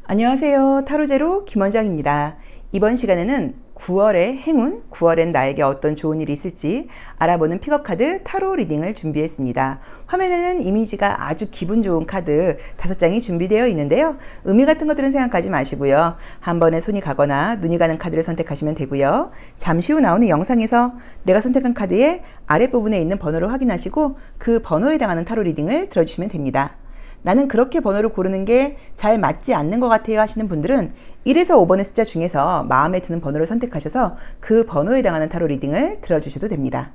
안녕하세요. 타로제로 김원장입니다. 이번 시간에는 9월의 행운, 9월엔 나에게 어떤 좋은 일이 있을지 알아보는 픽업카드 타로 리딩을 준비했습니다. 화면에는 이미지가 아주 기분 좋은 카드 5장이 준비되어 있는데요. 의미 같은 것들은 생각하지 마시고요. 한 번에 손이 가거나 눈이 가는 카드를 선택하시면 되고요. 잠시 후 나오는 영상에서 내가 선택한 카드의 아랫부분에 있는 번호를 확인하시고 그 번호에 해당하는 타로 리딩을 들어주시면 됩니다. 나는 그렇게 번호를 고르는 게 잘 맞지 않는 것 같아요 하시는 분들은 1에서 5번의 숫자 중에서 마음에 드는 번호를 선택하셔서 그 번호에 해당하는 타로 리딩을 들어주셔도 됩니다.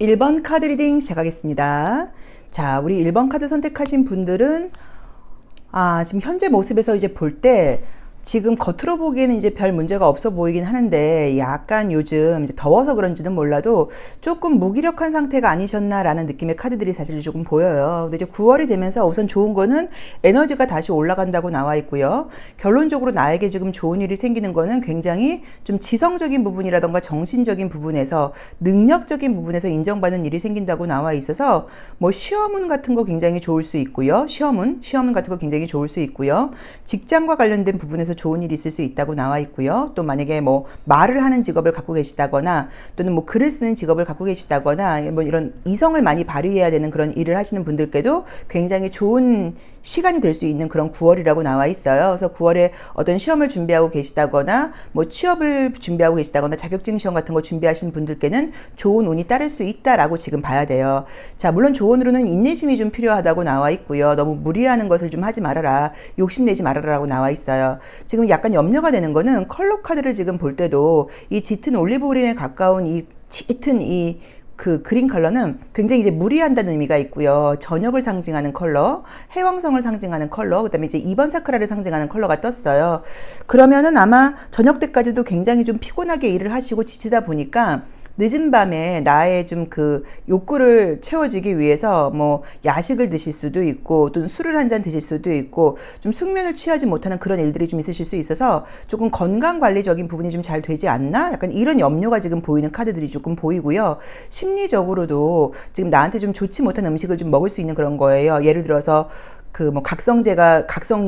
1번 카드 리딩 시작하겠습니다. 자, 우리 1번 카드 선택하신 분들은 지금 현재 모습에서 이제 볼 때 지금 겉으로 보기에는 이제 별 문제가 없어 보이긴 하는데 약간 요즘 이제 더워서 그런지는 몰라도 조금 무기력한 상태가 아니셨나라는 느낌의 카드들이 사실 조금 보여요. 근데 이제 9월이 되면서 우선 좋은 거는 에너지가 다시 올라간다고 나와 있고요. 결론적으로 나에게 지금 좋은 일이 생기는 거는 굉장히 좀 지성적인 부분이라던가 정신적인 부분에서 능력적인 부분에서 인정받는 일이 생긴다고 나와 있어서 뭐 시험운 같은 거 굉장히 좋을 수 있고요. 시험운 같은 거 굉장히 좋을 수 있고요. 직장과 관련된 부분에서 좋은 일이 있을 수 있다고 나와 있고요. 또 만약에 뭐 말을 하는 직업을 갖고 계시다거나 또는 뭐 글을 쓰는 직업을 갖고 계시다거나 뭐 이런 이성을 많이 발휘해야 되는 그런 일을 하시는 분들께도 굉장히 좋은 시간이 될 수 있는 그런 9월이라고 나와 있어요. 그래서 9월에 어떤 시험을 준비하고 계시다거나 뭐 취업을 준비하고 계시다거나 자격증 시험 같은 거 준비하시는 분들께는 좋은 운이 따를 수 있다라고 지금 봐야 돼요. 자, 물론 조언으로는 인내심이 좀 필요하다고 나와 있고요. 너무 무리하는 것을 좀 하지 말아라. 욕심내지 말아라라고 나와 있어요. 지금 약간 염려가 되는 거는 컬러 카드를 지금 볼 때도 이 짙은 올리브 그린에 가까운 이 짙은 그 그린 컬러는 굉장히 이제 무리한다는 의미가 있고요. 저녁을 상징하는 컬러, 해왕성을 상징하는 컬러, 그다음에 이제 2번 차크라를 상징하는 컬러가 떴어요. 그러면은 아마 저녁 때까지도 굉장히 좀 피곤하게 일을 하시고 지치다 보니까 늦은 밤에 나의 좀 그 욕구를 채워지기 위해서 뭐 야식을 드실 수도 있고 또는 술을 한 잔 드실 수도 있고 좀 숙면을 취하지 못하는 그런 일들이 좀 있으실 수 있어서 조금 건강관리적인 부분이 좀 잘 되지 않나? 약간 이런 염려가 지금 보이는 카드들이 조금 보이고요. 심리적으로도 지금 나한테 좀 좋지 못한 음식을 좀 먹을 수 있는 그런 거예요. 예를 들어서 그 뭐 각성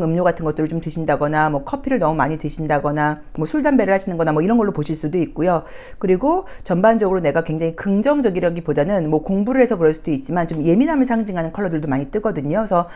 음료 같은 것들을 좀 드신다거나 뭐 커피를 너무 많이 드신다거나 뭐 술 담배를 하시는 거나 뭐 이런 걸로 보실 수도 있고요. 그리고 전반적으로 내가 굉장히 긍정적이라기보다는 뭐 공부를 해서 그럴 수도 있지만 좀 예민함을 상징하는 컬러들도 많이 뜨거든요. 그래서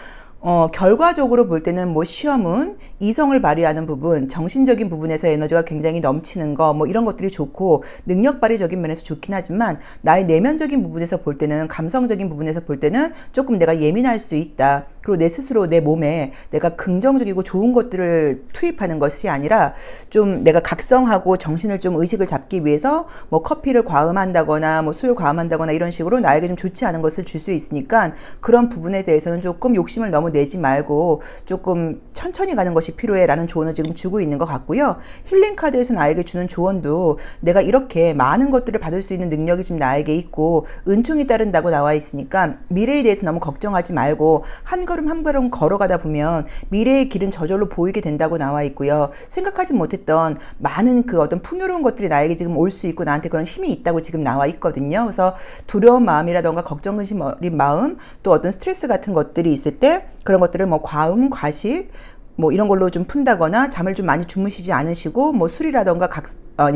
결과적으로 볼 때는 뭐 시험은 이성을 발휘하는 부분, 정신적인 부분에서 에너지가 굉장히 넘치는 거, 뭐 이런 것들이 좋고, 능력 발휘적인 면에서 좋긴 하지만, 나의 내면적인 부분에서 볼 때는, 감성적인 부분에서 볼 때는 조금 내가 예민할 수 있다. 그리고 내 스스로 내 몸에 내가 긍정적이고 좋은 것들을 투입하는 것이 아니라, 좀 내가 각성하고 정신을 좀 의식을 잡기 위해서, 뭐 커피를 과음한다거나, 뭐 술 과음한다거나 이런 식으로 나에게 좀 좋지 않은 것을 줄 수 있으니까, 그런 부분에 대해서는 조금 욕심을 너무 내지 말고 조금 천천히 가는 것이 필요해라는 조언을 지금 주고 있는 것 같고요. 힐링 카드에서 나에게 주는 조언도 내가 이렇게 많은 것들을 받을 수 있는 능력이 지금 나에게 있고 은총이 따른다고 나와 있으니까 미래에 대해서 너무 걱정하지 말고 한 걸음 한 걸음 걸어가다 보면 미래의 길은 저절로 보이게 된다고 나와 있고요. 생각하지 못했던 많은 그 어떤 풍요로운 것들이 나에게 지금 올 수 있고 나한테 그런 힘이 있다고 지금 나와 있거든요. 그래서 두려운 마음이라던가 걱정 근심 어린 마음 또 어떤 스트레스 같은 것들이 있을 때 그런 것들을 뭐 과음, 과식, 뭐 이런 걸로 좀 푼다거나 잠을 좀 많이 주무시지 않으시고 뭐 술이라던가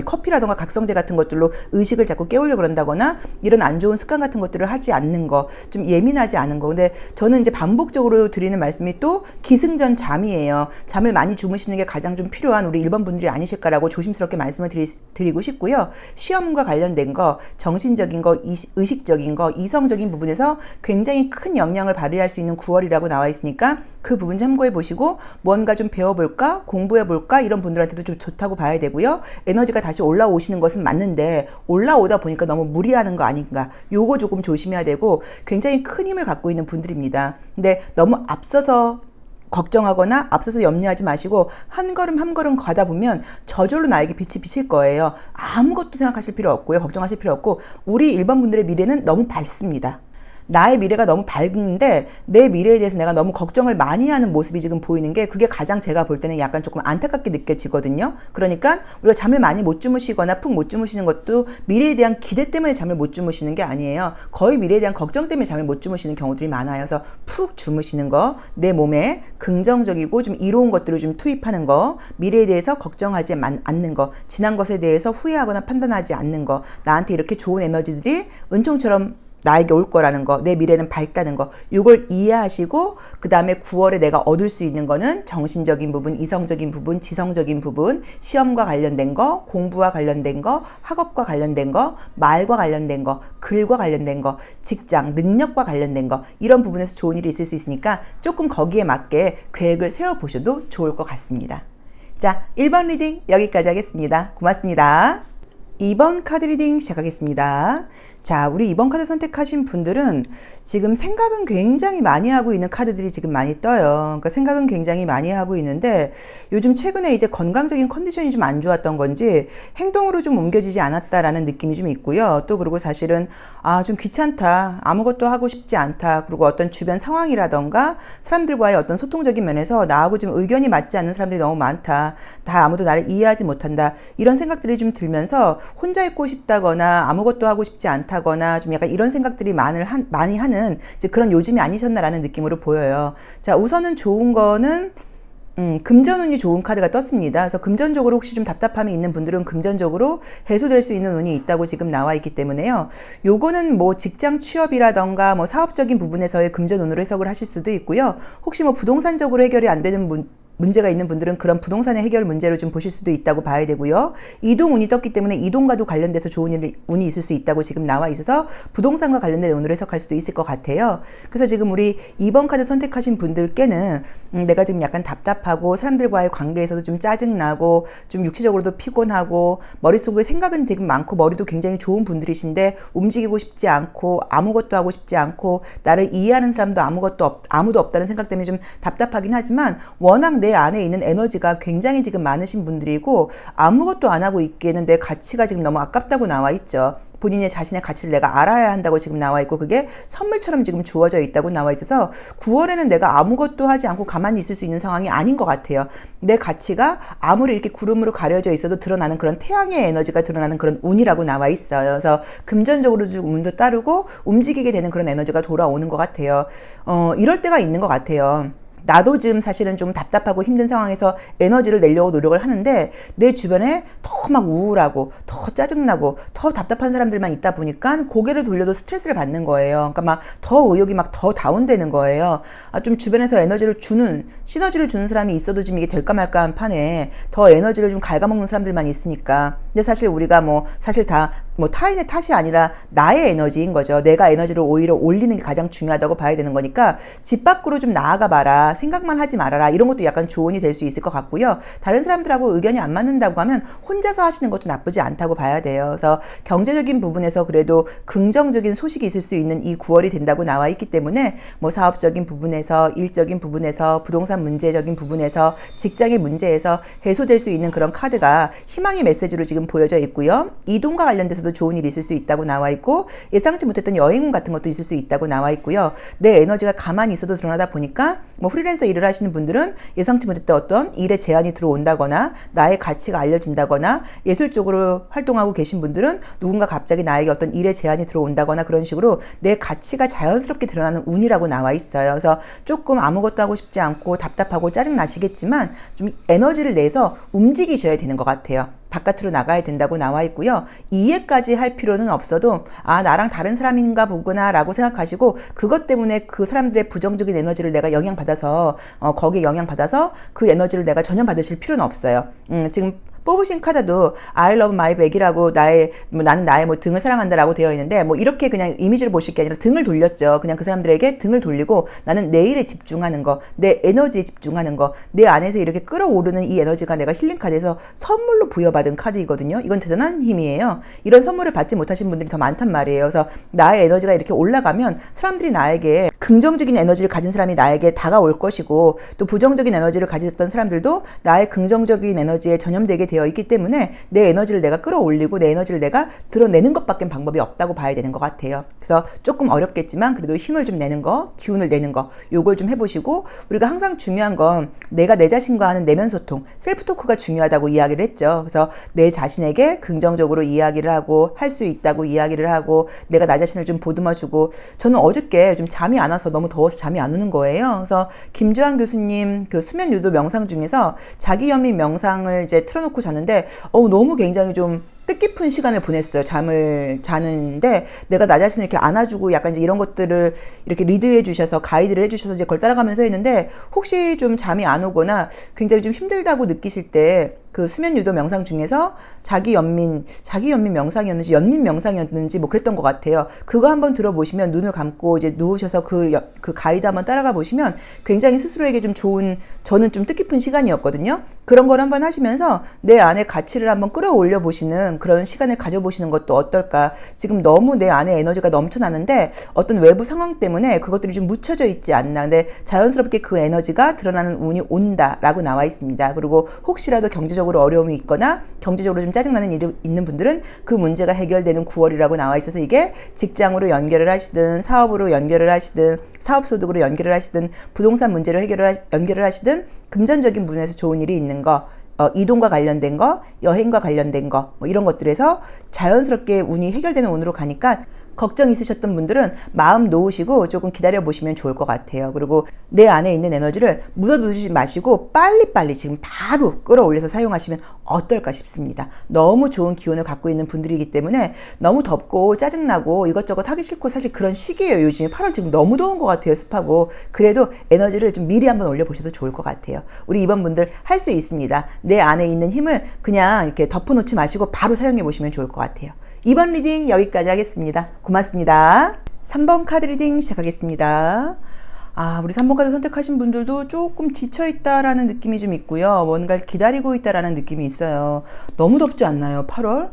커피라던가 각성제 같은 것들로 의식을 자꾸 깨우려고 그런다거나 이런 안 좋은 습관 같은 것들을 하지 않는 거, 좀 예민하지 않은 거. 근데 저는 이제 반복적으로 드리는 말씀이 또 기승전 잠이에요. 잠을 많이 주무시는 게 가장 좀 필요한 우리 1번 분들이 아니실까라고 조심스럽게 말씀을 드리고 싶고요. 시험과 관련된 거, 정신적인 거, 의식적인 거, 이성적인 부분에서 굉장히 큰 영향을 발휘할 수 있는 9월이라고 나와 있으니까 그 부분 참고해 보시고 뭔가 좀 배워볼까 공부해 볼까 이런 분들한테도 좀 좋다고 봐야 되고요. 에너지가 다시 올라오시는 것은 맞는데 올라오다 보니까 너무 무리하는 거 아닌가, 요거 조금 조심해야 되고 굉장히 큰 힘을 갖고 있는 분들입니다. 근데 너무 앞서서 걱정하거나 앞서서 염려하지 마시고 한 걸음 한 걸음 가다 보면 저절로 나에게 빛이 비칠 거예요. 아무것도 생각하실 필요 없고요. 걱정하실 필요 없고 우리 1번 분들의 미래는 너무 밝습니다. 나의 미래가 너무 밝은데 내 미래에 대해서 내가 너무 걱정을 많이 하는 모습이 지금 보이는 게 그게 가장 제가 볼 때는 약간 조금 안타깝게 느껴지거든요. 그러니까 우리가 잠을 많이 못 주무시거나 푹 못 주무시는 것도 미래에 대한 기대 때문에 잠을 못 주무시는 게 아니에요. 거의 미래에 대한 걱정 때문에 잠을 못 주무시는 경우들이 많아요. 그래서 푹 주무시는 거, 내 몸에 긍정적이고 좀 이로운 것들을 좀 투입하는 거, 미래에 대해서 걱정하지 않는 거, 지난 것에 대해서 후회하거나 판단하지 않는 거, 나한테 이렇게 좋은 에너지들이 은총처럼 나에게 올 거라는 거, 내 미래는 밝다는 거, 이걸 이해하시고 그 다음에 9월에 내가 얻을 수 있는 거는 정신적인 부분, 이성적인 부분, 지성적인 부분, 시험과 관련된 거, 공부와 관련된 거, 학업과 관련된 거, 말과 관련된 거, 글과 관련된 거, 직장, 능력과 관련된 거, 이런 부분에서 좋은 일이 있을 수 있으니까 조금 거기에 맞게 계획을 세워보셔도 좋을 것 같습니다. 자, 1번 리딩 여기까지 하겠습니다. 고맙습니다. 2번 카드 리딩 시작하겠습니다. 자, 우리 2번 카드 선택하신 분들은 지금 생각은 굉장히 많이 하고 있는 카드들이 지금 많이 떠요. 그러니까 생각은 굉장히 많이 하고 있는데 요즘 최근에 이제 건강적인 컨디션이 좀 안 좋았던 건지 행동으로 좀 옮겨지지 않았다라는 느낌이 좀 있고요. 또 그리고 사실은 좀 귀찮다. 아무것도 하고 싶지 않다. 그리고 어떤 주변 상황이라던가 사람들과의 어떤 소통적인 면에서 나하고 좀 의견이 맞지 않는 사람들이 너무 많다. 다 아무도 나를 이해하지 못한다. 이런 생각들이 좀 들면서 혼자 있고 싶다거나 아무것도 하고 싶지 않다거나 좀 약간 이런 생각들이 많이 하는 이제 그런 요즘이 아니셨나라는 느낌으로 보여요. 자, 우선은 좋은 거는 금전운이 좋은 카드가 떴습니다. 그래서 금전적으로 혹시 좀 답답함이 있는 분들은 금전적으로 해소될 수 있는 운이 있다고 지금 나와 있기 때문에요. 요거는 뭐 직장 취업이라던가 뭐 사업적인 부분에서의 금전운으로 해석을 하실 수도 있고요. 혹시 뭐 부동산적으로 해결이 안 되는 문제가 있는 분들은 그런 부동산의 해결 문제로 좀 보실 수도 있다고 봐야 되고요. 이동운이 떴기 때문에 이동과도 관련돼서 좋은 운이 있을 수 있다고 지금 나와 있어서 부동산과 관련된 운으로 해석할 수도 있을 것 같아요. 그래서 지금 우리 2번 카드 선택하신 분들께는 내가 지금 약간 답답하고 사람들과의 관계에서도 좀 짜증나고 좀 육체적으로도 피곤하고 머릿속에 생각은 되게 많고 머리도 굉장히 좋은 분들이신데 움직이고 싶지 않고 아무것도 하고 싶지 않고 나를 이해하는 사람도 아무도 없다는 생각 때문에 좀 답답하긴 하지만 워낙 내 안에 있는 에너지가 굉장히 지금 많으신 분들이고 아무것도 안 하고 있기에는 내 가치가 지금 너무 아깝다고 나와 있죠. 본인의 자신의 가치를 내가 알아야 한다고 지금 나와 있고 그게 선물처럼 지금 주어져 있다고 나와 있어서 9월에는 내가 아무것도 하지 않고 가만히 있을 수 있는 상황이 아닌 것 같아요. 내 가치가 아무리 이렇게 구름으로 가려져 있어도 드러나는 그런 태양의 에너지가 드러나는 그런 운이라고 나와 있어요. 그래서 금전적으로 좀 운도 따르고 움직이게 되는 그런 에너지가 돌아오는 것 같아요. 이럴 때가 있는 것 같아요. 나도 지금 사실은 좀 답답하고 힘든 상황에서 에너지를 내려고 노력을 하는데 내 주변에 더 막 우울하고 더 짜증나고 더 답답한 사람들만 있다 보니까 고개를 돌려도 스트레스를 받는 거예요. 그러니까 막 더 의욕이 막 더 다운되는 거예요. 좀 주변에서 에너지를 주는 시너지를 주는 사람이 있어도 지금 이게 될까 말까 한 판에 더 에너지를 좀 갉아먹는 사람들만 있으니까. 근데 사실 우리가 사실 다 타인의 탓이 아니라 나의 에너지인 거죠. 내가 에너지를 오히려 올리는 게 가장 중요하다고 봐야 되는 거니까 집 밖으로 좀 나아가 봐라. 생각만 하지 말아라. 이런 것도 약간 조언이 될 수 있을 것 같고요. 다른 사람들하고 의견이 안 맞는다고 하면 혼자서 하시는 것도 나쁘지 않다고 봐야 돼요. 그래서 경제적인 부분에서 그래도 긍정적인 소식이 있을 수 있는 이 9월이 된다고 나와 있기 때문에 사업적인 부분에서 일적인 부분에서 부동산 문제적인 부분에서 직장의 문제에서 해소될 수 있는 그런 카드가 희망의 메시지로 지금 보여져 있고요. 이동과 관련돼서도 좋은 일이 있을 수 있다고 나와 있고 예상치 못했던 여행 같은 것도 있을 수 있다고 나와 있고요. 내 에너지가 가만히 있어도 드러나다 보니까 프리랜서 일을 하시는 분들은 예상치 못했던 어떤 일의 제안이 들어온다거나 나의 가치가 알려진다거나 예술적으로 활동하고 계신 분들은 누군가 갑자기 나에게 어떤 일의 제안이 들어온다거나 그런 식으로 내 가치가 자연스럽게 드러나는 운이라고 나와 있어요. 그래서 조금 아무것도 하고 싶지 않고 답답하고 짜증 나시겠지만 좀 에너지를 내서 움직이셔야 되는 것 같아요. 바깥으로 나가야 된다고 나와 있고요. 이해까지 할 필요는 없어도 나랑 다른 사람인가 보구나 라고 생각하시고 그것 때문에 그 사람들의 부정적인 에너지를 내가 영향받아서 거기에 영향받아서 그 에너지를 내가 전염받으실 필요는 없어요. 지금 뽑으신 카드도 I love my back이라고 나는 나의 등을 사랑한다라고 되어 있는데 이렇게 그냥 이미지를 보실 게 아니라 등을 돌렸죠. 그냥 그 사람들에게 등을 돌리고 나는 내 일에 집중하는 거, 내 에너지에 집중하는 거, 내 안에서 이렇게 끌어오르는 이 에너지가 내가 힐링 카드에서 선물로 부여받은 카드이거든요. 이건 대단한 힘이에요. 이런 선물을 받지 못하신 분들이 더 많단 말이에요. 그래서 나의 에너지가 이렇게 올라가면 사람들이 나에게 긍정적인 에너지를 가진 사람이 나에게 다가올 것이고 또 부정적인 에너지를 가졌던 사람들도 나의 긍정적인 에너지에 전염되게 되어 있기 때문에 내 에너지를 내가 끌어올리고 내 에너지를 내가 드러내는 것밖에 방법이 없다고 봐야 되는 것 같아요. 그래서 조금 어렵겠지만 그래도 힘을 좀 내는 거, 기운을 내는 거, 요걸 좀 해보시고, 우리가 항상 중요한 건 내가 내 자신과 하는 내면 소통, 셀프 토크가 중요하다고 이야기를 했죠. 그래서 내 자신에게 긍정적으로 이야기를 하고 할 수 있다고 이야기를 하고 내가 나 자신을 좀 보듬어주고, 저는 어저께 좀 잠이 안 와서 너무 더워서 잠이 안 오는 거예요. 그래서 김주환 교수님 그 수면 유도 명상 중에서 자기 연민 명상을 이제 틀어놓고 잤는데 너무 굉장히 좀 뜻깊은 시간을 보냈어요. 잠을 자는데 내가 나 자신을 이렇게 안아주고 약간 이제 이런 것들을 이렇게 리드해 주셔서 가이드를 해 주셔서 이제 그걸 따라가면서 했는데, 혹시 좀 잠이 안 오거나 굉장히 좀 힘들다고 느끼실 때 그 수면 유도 명상 중에서 자기 연민 명상이었는지 연민 명상이었는지 뭐 그랬던 것 같아요. 그거 한번 들어보시면, 눈을 감고 이제 누우셔서 그 가이드 한번 따라가 보시면 굉장히 스스로에게 좀 좋은, 저는 좀 뜻깊은 시간이었거든요. 그런 걸 한번 하시면서 내 안에 가치를 한번 끌어올려 보시는 그런 시간을 가져보시는 것도 어떨까. 지금 너무 내 안에 에너지가 넘쳐나는데 어떤 외부 상황 때문에 그것들이 좀 묻혀져 있지 않나. 근데 자연스럽게 그 에너지가 드러나는 운이 온다라고 나와 있습니다. 그리고 혹시라도 경제적으로 어려움이 있거나 경제적으로 좀 짜증나는 일이 있는 분들은 그 문제가 해결되는 9월이라고 나와 있어서, 이게 직장으로 연결을 하시든 사업으로 연결을 하시든 사업소득으로 연결을 하시든 부동산 문제로 연결을 하시든 금전적인 부분에서 좋은 일이 있는 거, 이동과 관련된 거, 여행과 관련된 거, 뭐 이런 것들에서 자연스럽게 운이 해결되는 운으로 가니까 걱정 있으셨던 분들은 마음 놓으시고 조금 기다려 보시면 좋을 것 같아요. 그리고 내 안에 있는 에너지를 묻어두지 마시고 빨리빨리 지금 바로 끌어올려서 사용하시면 어떨까 싶습니다. 너무 좋은 기운을 갖고 있는 분들이기 때문에 너무 덥고 짜증나고 이것저것 하기 싫고 사실 그런 시기예요. 요즘에 8월 지금 너무 더운 것 같아요. 습하고. 그래도 에너지를 좀 미리 한번 올려보셔도 좋을 것 같아요. 우리 이번 분들 할 수 있습니다. 내 안에 있는 힘을 그냥 이렇게 덮어놓지 마시고 바로 사용해 보시면 좋을 것 같아요. 이번 리딩 여기까지 하겠습니다. 고맙습니다. 3번 카드 리딩 시작하겠습니다. 우리 3번 카드 선택하신 분들도 조금 지쳐있다라는 느낌이 좀 있고요. 뭔가를 기다리고 있다라는 느낌이 있어요. 너무 덥지 않나요? 8월?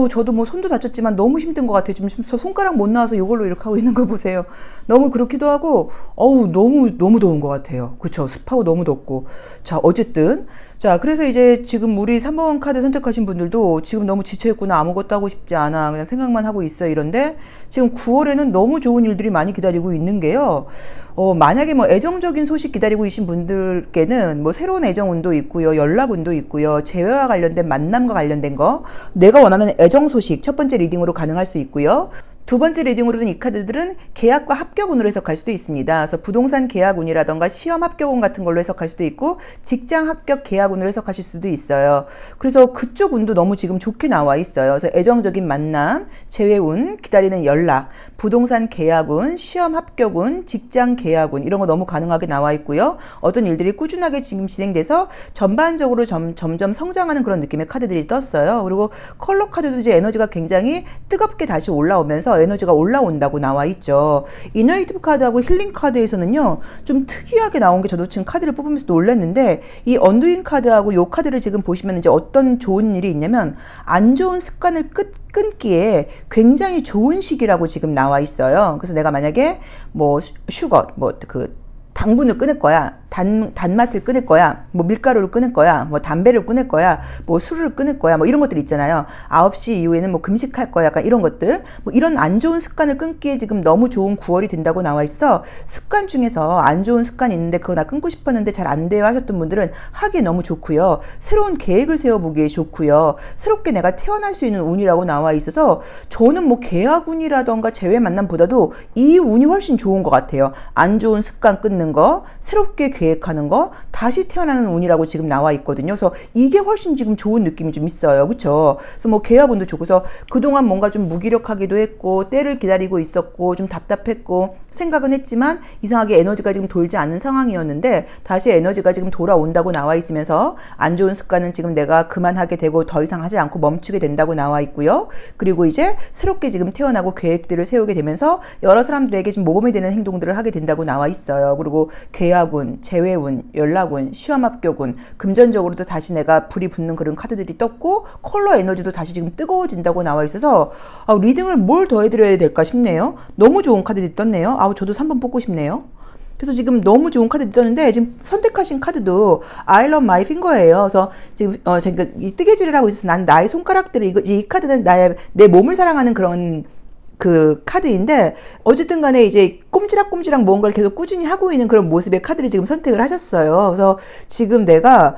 저도 뭐 손도 다쳤지만 너무 힘든 것 같아요. 지금 저 손가락 못 나와서 이걸로 이렇게 하고 있는 거 보세요. 너무 그렇기도 하고, 너무 더운 것 같아요. 그쵸? 습하고 너무 덥고. 자, 어쨌든. 자, 그래서 이제 지금 우리 3번 카드 선택하신 분들도 지금 너무 지쳐있구나, 아무것도 하고 싶지 않아, 그냥 생각만 하고 있어, 이런데 지금 9월에는 너무 좋은 일들이 많이 기다리고 있는 게요. 만약에 뭐 애정적인 소식 기다리고 계신 분들께는 뭐 새로운 애정운도 있고요, 연락운도 있고요, 재회와 관련된 만남과 관련된 거, 내가 원하는 애정 소식 첫 번째 리딩으로 가능할 수 있고요. 두 번째 리딩으로는 이 카드들은 계약과 합격운으로 해석할 수도 있습니다. 그래서 부동산 계약운이라던가 시험 합격운 같은 걸로 해석할 수도 있고, 직장 합격 계약운으로 해석하실 수도 있어요. 그래서 그쪽 운도 너무 지금 좋게 나와 있어요. 그래서 애정적인 만남, 재회운, 기다리는 연락, 부동산 계약운, 시험 합격운, 직장 계약운, 이런 거 너무 가능하게 나와 있고요. 어떤 일들이 꾸준하게 지금 진행돼서 전반적으로 점점 성장하는 그런 느낌의 카드들이 떴어요. 그리고 컬러 카드도 이제 에너지가 굉장히 뜨겁게 다시 올라오면서 에너지가 올라온다고 나와 있죠. 이너웨이티브 카드하고 힐링 카드에서는요, 좀 특이하게 나온 게, 저도 지금 카드를 뽑으면서 놀랐는데, 이 언두인 카드하고 이 카드를 지금 보시면 이제 어떤 좋은 일이 있냐면, 안 좋은 습관을 끊기에 굉장히 좋은 시기라고 지금 나와 있어요. 그래서 내가 만약에 뭐 슈거, 당분을 끊을 거야, 단맛을 끊을 거야, 뭐 밀가루를 끊을 거야, 뭐 담배를 끊을 거야, 뭐 술을 끊을 거야, 뭐 이런 것들 있잖아요. 9시 이후에는 뭐 금식할 거야, 약간 이런 것들, 뭐 이런 안 좋은 습관을 끊기에 지금 너무 좋은 9월이 된다고 나와 있어. 습관 중에서 안 좋은 습관이 있는데 그거 나 끊고 싶었는데 잘 안 돼요 하셨던 분들은 하기에 너무 좋고요. 새로운 계획을 세워보기에 좋고요. 새롭게 내가 태어날 수 있는 운이라고 나와 있어서, 저는 뭐 계약운이라던가 재회 만남보다도 이 운이 훨씬 좋은 것 같아요. 안 좋은 습관 끊는 거, 새롭게 계획하는 거, 다시 태어나는 운이라고 지금 나와 있거든요. 그래서 이게 훨씬 지금 좋은 느낌이 좀 있어요. 그쵸? 그래서 뭐 계약운도 좋고, 그래서 그동안 뭔가 좀 무기력하기도 했고, 때를 기다리고 있었고, 좀 답답했고, 생각은 했지만 이상하게 에너지가 지금 돌지 않는 상황이었는데 다시 에너지가 지금 돌아온다고 나와 있으면서, 안 좋은 습관은 지금 내가 그만하게 되고 더 이상 하지 않고 멈추게 된다고 나와 있고요. 그리고 이제 새롭게 지금 태어나고 계획들을 세우게 되면서 여러 사람들에게 지금 모범이 되는 행동들을 하게 된다고 나와 있어요. 그리고 계약운, 재회운, 연락운, 시험 합격운, 금전적으로도 다시 내가 불이 붙는 그런 카드들이 떴고, 컬러 에너지도 다시 지금 뜨거워진다고 나와 있어서 리딩을 뭘 더 해드려야 될까 싶네요. 너무 좋은 카드들이 떴네요. 저도 3번 뽑고 싶네요. 그래서 지금 너무 좋은 카드 떴는데 지금 선택하신 카드도 I love my finger예요. 그래서 지금 제가 이 뜨개질을 하고 있어서 난 나의 손가락들을 이 카드는 내 몸을 사랑하는 그런 그 카드인데 어쨌든 간에 이제 꼼지락꼼지락 뭔가를 계속 꾸준히 하고 있는 그런 모습의 카드를 지금 선택을 하셨어요. 그래서 지금 내가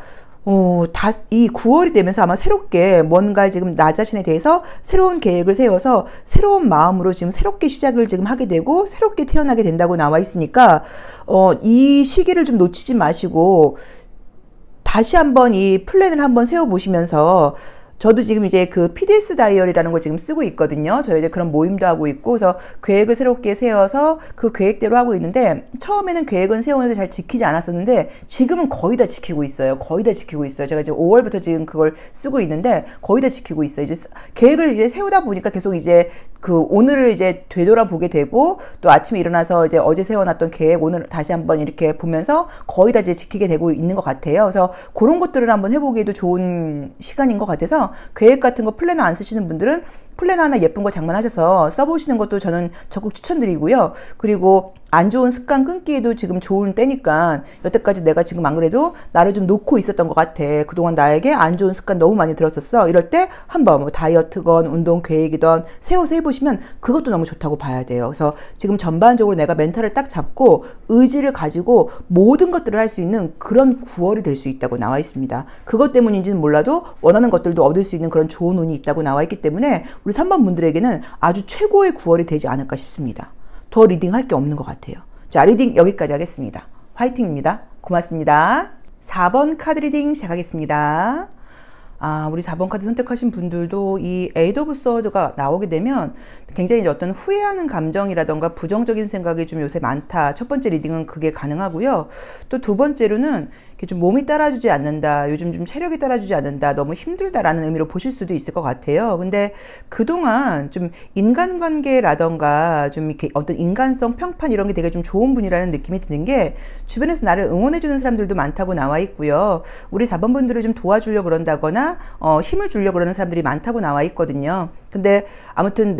이 9월이 되면서 아마 새롭게 뭔가 지금 나 자신에 대해서 새로운 계획을 세워서 새로운 마음으로 지금 새롭게 시작을 지금 하게 되고 새롭게 태어나게 된다고 나와 있으니까, 이 시기를 좀 놓치지 마시고 다시 한번 이 플랜을 한번 세워보시면서 저도 지금 이제 그 PDS 다이어리라는 걸 지금 쓰고 있거든요. 저 이제 그런 모임도 하고 있고, 그래서 계획을 새롭게 세워서 그 계획대로 하고 있는데, 처음에는 계획은 세우는데 잘 지키지 않았었는데, 지금은 거의 다 지키고 있어요. 거의 다 지키고 있어요. 제가 이제 5월부터 지금 그걸 쓰고 있는데, 거의 다 지키고 있어요. 이제 계획을 이제 세우다 보니까 계속 이제 그 오늘을 이제 되돌아보게 되고, 또 아침에 일어나서 이제 어제 세워놨던 계획 오늘 다시 한번 이렇게 보면서 거의 다 이제 지키게 되고 있는 것 같아요. 그래서 그런 것들을 한번 해보기에도 좋은 시간인 것 같아서, 계획 같은 거 플래너 안 쓰시는 분들은 플래너 하나 예쁜 거 장만하셔서 써보시는 것도 저는 적극 추천드리고요. 그리고 안 좋은 습관 끊기에도 지금 좋은 때니까, 여태까지 내가 지금 안 그래도 나를 좀 놓고 있었던 것 같아. 그동안 나에게 안 좋은 습관 너무 많이 들었었어. 이럴 때 한번 뭐 다이어트건 운동 계획이던 세워서 해보시면 그것도 너무 좋다고 봐야 돼요. 그래서 지금 전반적으로 내가 멘탈을 딱 잡고 의지를 가지고 모든 것들을 할 수 있는 그런 9월이 될 수 있다고 나와 있습니다. 그것 때문인지는 몰라도 원하는 것들도 얻을 수 있는 그런 좋은 운이 있다고 나와 있기 때문에 우리 3번 분들에게는 아주 최고의 9월이 되지 않을까 싶습니다. 더 리딩 할 게 없는 것 같아요. 자, 리딩 여기까지 하겠습니다. 화이팅입니다. 고맙습니다. 4번 카드 리딩 시작하겠습니다. 우리 4번 카드 선택하신 분들도 이 에이드 오브 서드가 나오게 되면 굉장히 어떤 후회하는 감정이라던가 부정적인 생각이 좀 요새 많다. 첫 번째 리딩은 그게 가능하고요. 또 두 번째로는 이렇게 좀 몸이 따라주지 않는다. 요즘 좀 체력이 따라주지 않는다. 너무 힘들다라는 의미로 보실 수도 있을 것 같아요. 근데 그동안 좀 인간관계라던가 좀 이렇게 어떤 인간성 평판 이런 게 되게 좀 좋은 분이라는 느낌이 드는 게 주변에서 나를 응원해주는 사람들도 많다고 나와 있고요. 우리 4번 분들을 좀 도와주려고 그런다거나 힘을 주려고 그러는 사람들이 많다고 나와 있거든요. 근데 아무튼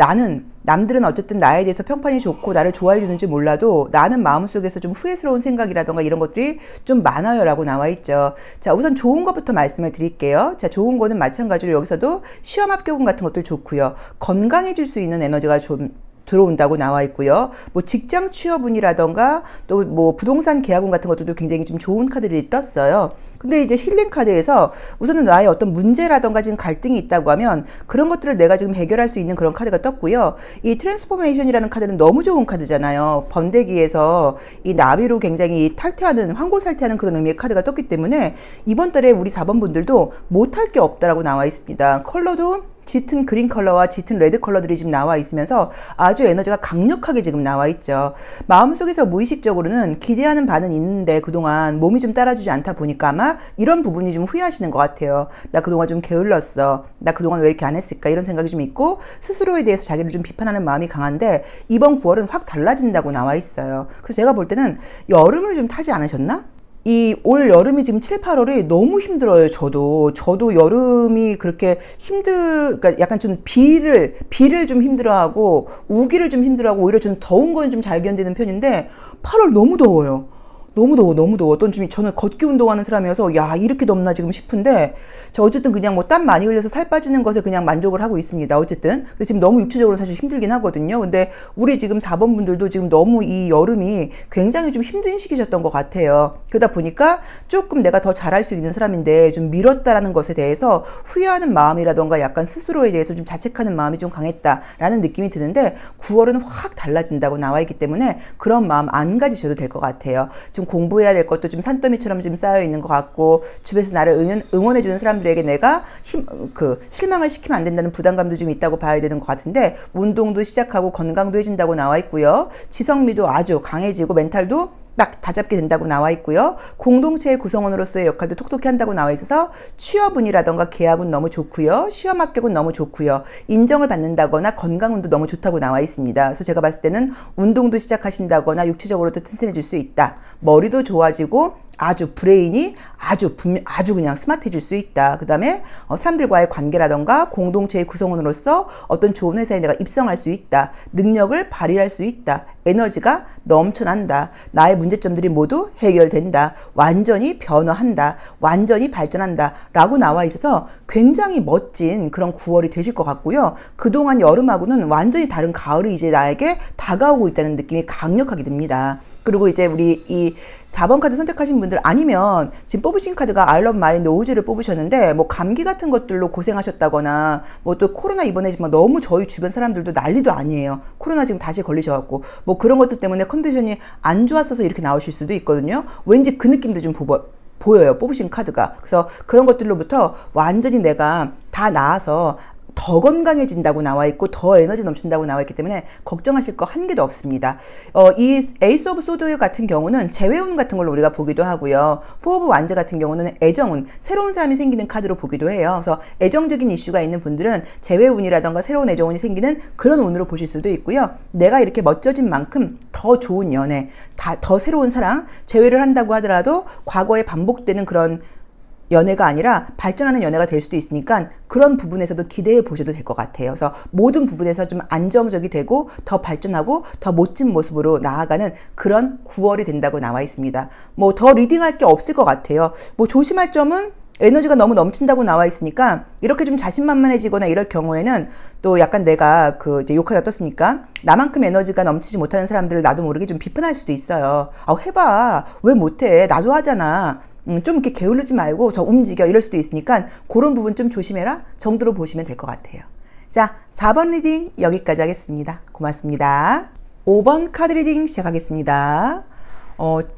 남들은 어쨌든 나에 대해서 평판이 좋고 나를 좋아해 주는지 몰라도 나는 마음속에서 좀 후회스러운 생각이라던가 이런 것들이 좀 많아요 라고 나와 있죠. 자, 우선 좋은 것부터 말씀을 드릴게요. 자, 좋은 거는 마찬가지로 여기서도 시험 합격운 같은 것들 좋고요. 건강해질 수 있는 에너지가 좀 들어온다고 나와 있고요. 뭐 직장 취업운이라던가 또 뭐 부동산 계약운 같은 것들도 굉장히 좀 좋은 카드들이 떴어요. 근데 이제 힐링 카드에서 우선은 나의 어떤 문제라던가 지금 갈등이 있다고 하면 그런 것들을 내가 지금 해결할 수 있는 그런 카드가 떴고요. 이 트랜스포메이션이라는 카드는 너무 좋은 카드잖아요. 번데기에서 이 나비로 굉장히 탈퇴하는, 환골탈퇴하는 그런 의미의 카드가 떴기 때문에 이번 달에 우리 4번 분들도 못할 게 없다라고 나와 있습니다. 컬러도 짙은 그린 컬러와 짙은 레드 컬러들이 지금 나와 있으면서 아주 에너지가 강력하게 지금 나와 있죠. 마음속에서 무의식적으로는 기대하는 바는 있는데 그동안 몸이 좀 따라주지 않다 보니까 아마 이런 부분이 좀 후회하시는 것 같아요. 나 그동안 좀 게을렀어. 나 그동안 왜 이렇게 안 했을까? 이런 생각이 좀 있고 스스로에 대해서 자기를 좀 비판하는 마음이 강한데 이번 9월은 확 달라진다고 나와 있어요. 그래서 제가 볼 때는 여름을 좀 타지 않으셨나? 이 올 여름이 지금 7, 8월이 너무 힘들어요. 저도 여름이 그렇게 그러니까 약간 좀 비를 좀 힘들어하고 우기를 좀 힘들어하고 오히려 좀 더운 건 좀 잘 견디는 편인데 8월 너무 더워요. 너무 더워. 어떤 좀 저는 걷기 운동하는 사람이어서 야 이렇게 덥나 지금 싶은데 저 어쨌든 그냥 뭐 땀 많이 흘려서 살 빠지는 것에 그냥 만족을 하고 있습니다. 어쨌든 근데 지금 너무 육체적으로 사실 힘들긴 하거든요. 근데 우리 지금 4번 분들도 지금 너무 이 여름이 굉장히 좀 힘든 시기셨던 것 같아요. 그러다 보니까 조금 내가 더 잘할 수 있는 사람인데 좀 미뤘다라는 것에 대해서 후회하는 마음이라던가 약간 스스로에 대해서 좀 자책하는 마음이 좀 강했다라는 느낌이 드는데 9월은 확 달라진다고 나와 있기 때문에 그런 마음 안 가지셔도 될 것 같아요. 지금 공부해야 될 것도 좀 산더미처럼 지금 쌓여 있는 것 같고 주변에서 나를 응원해주는 사람들에게 내가 실망을 시키면 안 된다는 부담감도 좀 있다고 봐야 되는 것 같은데 운동도 시작하고 건강도 해진다고 나와 있고요. 지성미도 아주 강해지고 멘탈도 딱 다잡게 된다고 나와 있고요. 공동체의 구성원으로서의 역할도 톡톡히 한다고 나와 있어서 취업운이라던가 계약운 너무 좋고요. 시험 합격은 너무 좋고요. 인정을 받는다거나 건강운도 너무 좋다고 나와 있습니다. 그래서 제가 봤을 때는 운동도 시작하신다거나 육체적으로도 튼튼해질 수 있다. 머리도 좋아지고 아주 브레인이 아주 그냥 스마트해질 수 있다. 그 다음에 사람들과의 관계라던가 공동체의 구성원으로서 어떤 좋은 회사에 내가 입성할 수 있다. 능력을 발휘할 수 있다. 에너지가 넘쳐난다. 나의 문제점들이 모두 해결된다. 완전히 변화한다. 완전히 발전한다. 라고 나와 있어서 굉장히 멋진 그런 9월이 되실 것 같고요. 그동안 여름하고는 완전히 다른 가을이 이제 나에게 다가오고 있다는 느낌이 강력하게 듭니다. 그리고 이제 우리 이 4번 카드 선택하신 분들 아니면 지금 뽑으신 카드가 I love my nose를 뽑으셨는데 뭐 감기 같은 것들로 고생하셨다거나 뭐 또 코로나 이번에 지금 너무 저희 주변 사람들도 난리도 아니에요. 코로나 지금 다시 걸리셔갖고 뭐 그런 것들 때문에 컨디션이 안 좋았어서 이렇게 나오실 수도 있거든요. 왠지 그 느낌도 좀 보여요. 뽑으신 카드가. 그래서 그런 것들로부터 완전히 내가 다 나아서 더 건강해진다고 나와 있고 더 에너지 넘친다고 나와 있기 때문에 걱정하실 거 한 개도 없습니다. 이 에이스 오브 소드 같은 경우는 재회운 같은 걸로 우리가 보기도 하고요. 포 오브 완즈 같은 경우는 애정운, 새로운 사람이 생기는 카드로 보기도 해요. 그래서 애정적인 이슈가 있는 분들은 재회운이라던가 새로운 애정운이 생기는 그런 운으로 보실 수도 있고요. 내가 이렇게 멋져진 만큼 더 좋은 연애, 더 새로운 사랑, 재회를 한다고 하더라도 과거에 반복되는 그런 연애가 아니라 발전하는 연애가 될 수도 있으니까 그런 부분에서도 기대해 보셔도 될 것 같아요. 그래서 모든 부분에서 좀 안정적이 되고 더 발전하고 더 멋진 모습으로 나아가는 그런 9월이 된다고 나와 있습니다. 뭐 더 리딩할 게 없을 것 같아요. 뭐 조심할 점은 에너지가 너무 넘친다고 나와 있으니까 이렇게 좀 자신만만해지거나 이럴 경우에는 또 약간 내가 그 이제 욕하다 떴으니까 나만큼 에너지가 넘치지 못하는 사람들을 나도 모르게 좀 비판할 수도 있어요. 해봐. 왜 못해? 나도 하잖아. 좀 이렇게 게으르지 말고 더 움직여 이럴 수도 있으니까 그런 부분 좀 조심해라 정도로 보시면 될 것 같아요. 자, 4번 리딩 여기까지 하겠습니다. 고맙습니다. 5번 카드 리딩 시작하겠습니다.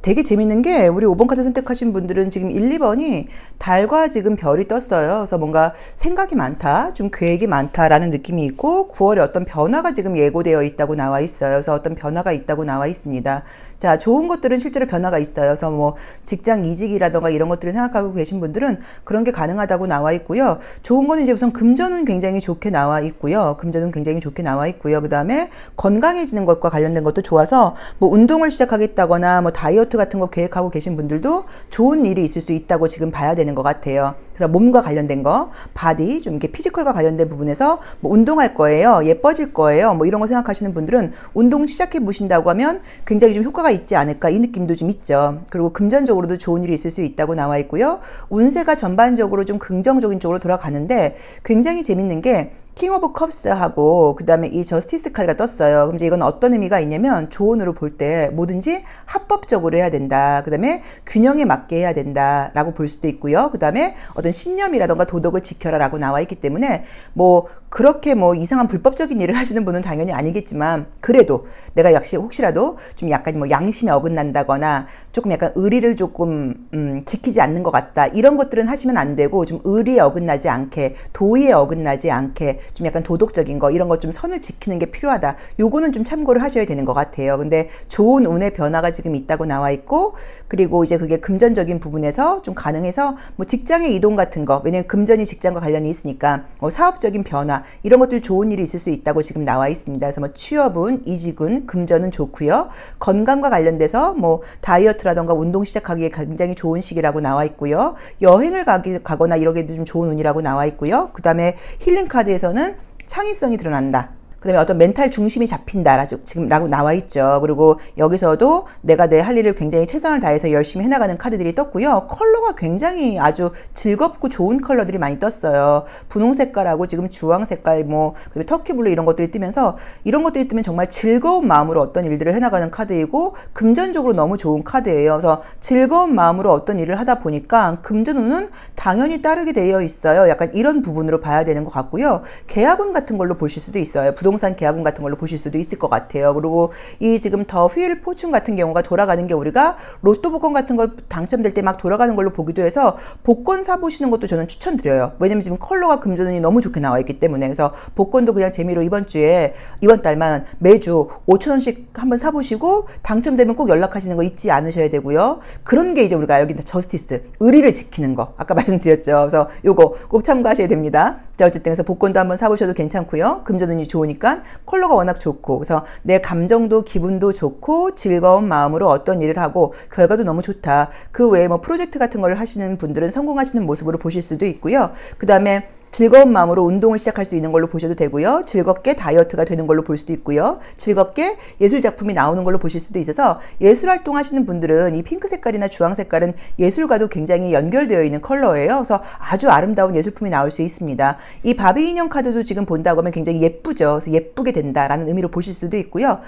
되게 재밌는 게 우리 5번 카드 선택하신 분들은 지금 1, 2번이 달과 지금 별이 떴어요. 그래서 뭔가 생각이 많다, 좀 계획이 많다라는 느낌이 있고 9월에 어떤 변화가 지금 예고되어 있다고 나와 있어요. 그래서 어떤 변화가 있다고 나와 있습니다. 자, 좋은 것들은 실제로 변화가 있어요. 그래서 뭐 직장 이직이라던가 이런 것들을 생각하고 계신 분들은 그런 게 가능하다고 나와 있고요. 좋은 거는 이제 우선 금전은 굉장히 좋게 나와 있고요. 금전은 굉장히 좋게 나와 있고요. 그 다음에 건강해지는 것과 관련된 것도 좋아서 뭐 운동을 시작하겠다거나 뭐 다이어트 같은 거 계획하고 계신 분들도 좋은 일이 있을 수 있다고 지금 봐야 되는 것 같아요. 그래서 몸과 관련된 거, 바디, 좀 이렇게 피지컬과 관련된 부분에서 뭐 운동할 거예요. 예뻐질 거예요. 뭐 이런 거 생각하시는 분들은 운동 시작해 보신다고 하면 굉장히 좀 효과가 있지 않을까 이 느낌도 좀 있죠. 그리고 금전적으로도 좋은 일이 있을 수 있다고 나와 있고요. 운세가 전반적으로 좀 긍정적인 쪽으로 돌아가는데 굉장히 재밌는 게 킹 오브 컵스하고 그 다음에 이 저스티스 카드가 떴어요. 그럼 이제 이건 어떤 의미가 있냐면 조언으로 볼 때 뭐든지 합법적으로 해야 된다. 그 다음에 균형에 맞게 해야 된다 라고 볼 수도 있고요. 그 다음에 어떤 신념이라던가 도덕을 지켜라 라고 나와 있기 때문에 뭐 그렇게 뭐 이상한 불법적인 일을 하시는 분은 당연히 아니겠지만 그래도 내가 역시 혹시라도 좀 약간 뭐 양심에 어긋난다거나 조금 약간 의리를 조금 지키지 않는 것 같다. 이런 것들은 하시면 안 되고 좀 의리에 어긋나지 않게 도의에 어긋나지 않게 좀 약간 도덕적인 거 이런 것 좀 선을 지키는 게 필요하다. 요거는 좀 참고를 하셔야 되는 것 같아요. 근데 좋은 운의 변화가 지금 있다고 나와 있고 그리고 이제 그게 금전적인 부분에서 좀 가능해서 뭐 직장의 이동 같은 거 왜냐면 금전이 직장과 관련이 있으니까 사업적인 변화 이런 것들 좋은 일이 있을 수 있다고 지금 나와 있습니다. 그래서 뭐 취업운, 이직운, 금전은 좋고요. 건강과 관련돼서 뭐 다이어트라던가 운동 시작하기에 굉장히 좋은 시기라고 나와 있고요. 여행을 가거나 이러기도 좀 좋은 운이라고 나와 있고요. 그 다음에 힐링 카드에서는 창의성이 드러난다. 그 다음에 어떤 멘탈 중심이 잡힌다 지금 라고 나와 있죠. 그리고 여기서도 내가 내 할 일을 굉장히 최선을 다해서 열심히 해나가는 카드들이 떴고요. 컬러가 굉장히 아주 즐겁고 좋은 컬러들이 많이 떴어요. 분홍 색깔하고 지금 주황 색깔 뭐 그다음에 터키 블루 이런 것들이 뜨면서 이런 것들이 뜨면 정말 즐거운 마음으로 어떤 일들을 해나가는 카드이고 금전적으로 너무 좋은 카드예요. 그래서 즐거운 마음으로 어떤 일을 하다 보니까 금전운은 당연히 따르게 되어 있어요. 약간 이런 부분으로 봐야 되는 것 같고요. 계약운 같은 걸로 보실 수도 있어요. 부동산 계약운 같은 걸로 보실 수도 있을 것 같아요. 그리고 이 지금 더 휠 포춘 같은 경우가 돌아가는 게 우리가 로또 복권 같은 거 당첨될 때 막 돌아가는 걸로 보기도 해서 복권 사보시는 것도 저는 추천드려요. 왜냐면 지금 컬러가 금전운이 너무 좋게 나와 있기 때문에 그래서 복권도 그냥 재미로 이번 달만 매주 5,000원씩 한번 사보시고 당첨되면 꼭 연락하시는 거 잊지 않으셔야 되고요. 그런 게 이제 우리가 여기 저스티스 의리를 지키는 거 아까 말씀드렸죠. 그래서 요거 꼭 참고하셔야 됩니다. 자, 어쨌든 그래서 복권도 한번 사보셔도 괜찮고요. 금전운이 좋으니까 컬러가 워낙 좋고 그래서 내 감정도 기분도 좋고 즐거운 마음으로 어떤 일을 하고 결과도 너무 좋다. 그 외에 뭐 프로젝트 같은 걸 하시는 분들은 성공하시는 모습으로 보실 수도 있고요. 그 다음에 즐거운 마음으로 운동을 시작할 수 있는 걸로 보셔도 되고요. 즐겁게 다이어트가 되는 걸로 볼 수도 있고요. 즐겁게 예술 작품이 나오는 걸로 보실 수도 있어서 예술 활동하시는 분들은 이 핑크 색깔이나 주황 색깔은 예술과도 굉장히 연결되어 있는 컬러예요. 그래서 아주 아름다운 예술품이 나올 수 있습니다. 이 바비 인형 카드도 지금 본다고 하면 굉장히 예쁘죠. 그래서 예쁘게 된다라는 의미로 보실 수도 있고요.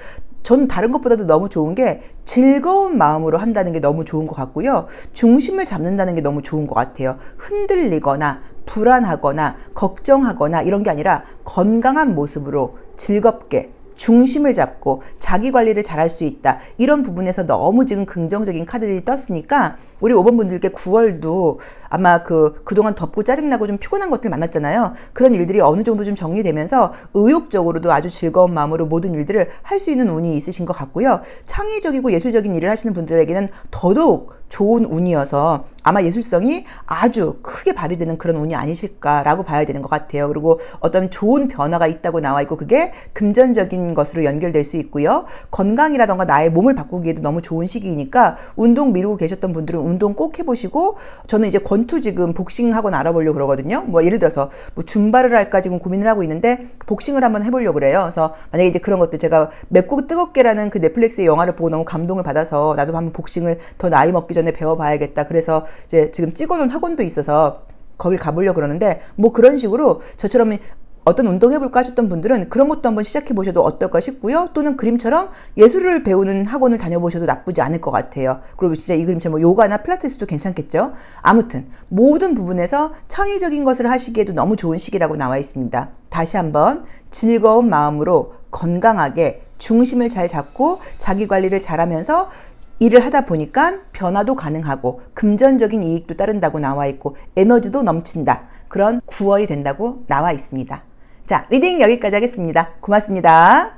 저는 다른 것보다도 너무 좋은 게 즐거운 마음으로 한다는 게 너무 좋은 것 같고요. 중심을 잡는다는 게 너무 좋은 것 같아요. 흔들리거나 불안하거나 걱정하거나 이런 게 아니라 건강한 모습으로 즐겁게 중심을 잡고 자기 관리를 잘할 수 있다. 이런 부분에서 너무 지금 긍정적인 카드들이 떴으니까 우리 5번 분들께 9월도 아마 그동안 덥고 짜증나고 좀 피곤한 것들 많았잖아요. 그런 일들이 어느 정도 좀 정리되면서 의욕적으로도 아주 즐거운 마음으로 모든 일들을 할 수 있는 운이 있으신 것 같고요. 창의적이고 예술적인 일을 하시는 분들에게는 더더욱 좋은 운이어서 아마 예술성이 아주 크게 발휘되는 그런 운이 아니실까라고 봐야 되는 것 같아요. 그리고 어떤 좋은 변화가 있다고 나와 있고 그게 금전적인 것으로 연결될 수 있고요. 건강이라던가 나의 몸을 바꾸기에도 너무 좋은 시기이니까 운동 미루고 계셨던 분들은 운동 꼭 해보시고 저는 이제 권투 지금 복싱 학원 알아보려고 그러거든요. 뭐 예를 들어서 뭐 줌바를 할까 지금 고민을 하고 있는데 복싱을 한번 해보려고 그래요. 그래서 만약에 이제 그런 것들 제가 맵고 뜨겁게라는 그 넷플릭스의 영화를 보고 너무 감동을 받아서 나도 한번 복싱을 더 나이 먹기 전에 배워봐야겠다. 그래서 이제 지금 찍어놓은 학원도 있어서 거길 가보려고 그러는데 뭐 그런 식으로 저처럼 어떤 운동 해볼까 하셨던 분들은 그런 것도 한번 시작해 보셔도 어떨까 싶고요. 또는 그림처럼 예술을 배우는 학원을 다녀보셔도 나쁘지 않을 것 같아요. 그리고 진짜 이 그림처럼 뭐 요가나 필라테스도 괜찮겠죠. 아무튼 모든 부분에서 창의적인 것을 하시기에도 너무 좋은 시기라고 나와 있습니다. 다시 한번 즐거운 마음으로 건강하게 중심을 잘 잡고 자기 관리를 잘하면서 일을 하다 보니까 변화도 가능하고 금전적인 이익도 따른다고 나와 있고 에너지도 넘친다. 그런 9월이 된다고 나와 있습니다. 자, 리딩 여기까지 하겠습니다. 고맙습니다.